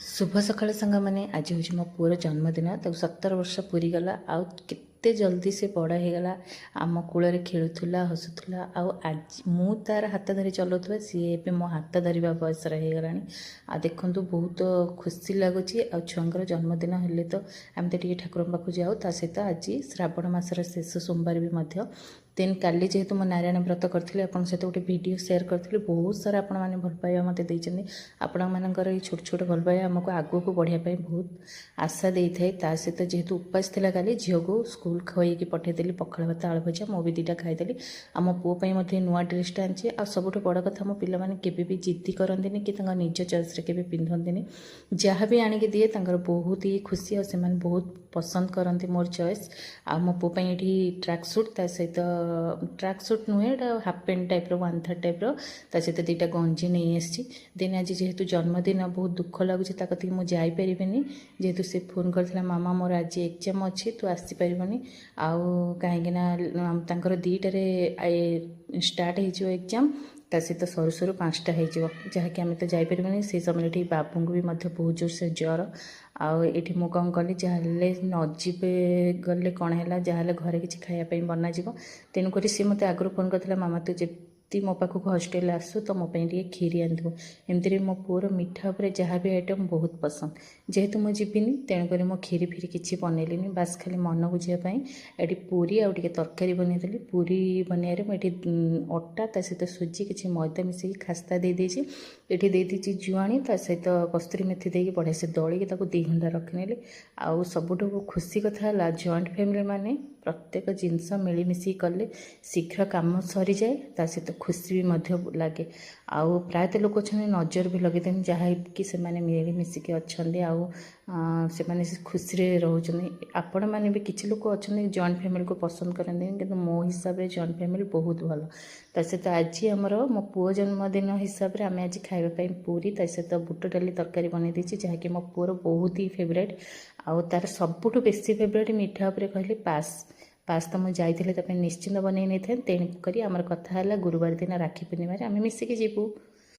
शुभ सकाळ सांगमाने आज हूँ मो पुअर जन्मदिन 17 वर्ष पूरी गला आउ केते जल्दी से बड़ हो गला आम कूल खेलुला हसुला आज मु तार हाथ धरी चलाऊा सी ए मो हाथ धरवा बयस होगला आ देखु बहुत खुशी लगुच आ छुआर जन्मदिन हेले तो आम तो ठाकुर पाखु जाऊ ता सहित आज श्रावण मासर शेष सोमवार भी देन काली जेहेतु मो नारायण व्रत करी आप सहित गोटे वीडियो शेयर करी बहुत सारा आपण मैंने भल पाइबा मत देते आपण मानकर ये छोट छोट भल पाइबा आमको आगू को बढ़िया बहुत आशा दे था सहित जेहेतु उपास थी काली झील को स्कूल खुआई पठेदेली पखाड़ भात आलू भजा मो भी दुटा खाईदेली आम पुओं नुआ ड्रेसटा आनी आ सब बड़ कथा मो पे भी जिद्दी करती कि निज चॉइस के पिंधती जहाँ भी आणिक दिए बहुत ही खुशी और बहुत पसंद करती मोर चॉइस आ मो पुओ ये ट्रैक सूट ता सहित ट्रैक सूट नुहे half pant type one third type सहित दुटा गंजी नहीं आसी देन आज जेहेतु जन्मदिन बहुत दुख लगुच कति मुझे जेहेतु से फोन करथिला मामा मोर आज एग्जाम अच्छी तू आसीपारबनी आउ कहीं दुईटे स्टार्ट हो एग्जाम ता सहित सरू सरू 5टा हो जहाँकि आम तो जापरबनी से समय ये बाबू को भी बहुत जोर से ज्वर आठी मु कौन कली जहाँ नजीबे गले कौन है जहाँ घरे किसी खायापी बनाज तेणुक सी मत आगु फोन करता मामा तू जी मो पाखक हॉस्टेल आसु तो मोपाई खीरी आनू एमती मो पुअर मिठा उपर जहाँ भी आइटम बहुत पसंद जेहेतु मुझे जीविनी तेणुक मो खीरी फिरी किसी बनैली बास खाली मन बुझापी ये पूरी आउ टे तरकारी बनईली पूरी बनैर मुझे अटा ता सहित सुजी किसी मैदा मिसेक खास्ता दे देती ये देती जुआणी ता सहित कस्तूरी मेथी देकी बढ़िया से दलिकी 2 घंटा रखिनेली आउ सबुठ खुशी कथा है जॉइंट फैमिली माने प्रत्येक जिनस मिलमिशी कले शीघ्र काम सरी जाए ता सहित खुशी भी लगे आउ प्रायतः लोक अच्छा नजर भी लगे जहाँ कि से मिलमिशिकी अच्छा से खुशी रोचे आपण मैंने भी किसी लोग अच्छा जॉइंट फैमिली को पसंद करते कि मो हिसाब से जॉइंट फैमिली बहुत भल ता सहित आज आमर मो पुओ जन्मदिन हिसाब से आम आज खावाई पूरी ता सहित बुट डाली तरकारी बनई देती जहाँकि मो पुअर बहुत ही फेवरेट आउ तार सबुठ बेसी फेवरेट मिठा उपर कहली पास तो मुझे निश्चिंत बनई नहीं था तेणुक आमर कथा गुरुवार दिन राखी पूर्णिम आम मिसिकी जीवु।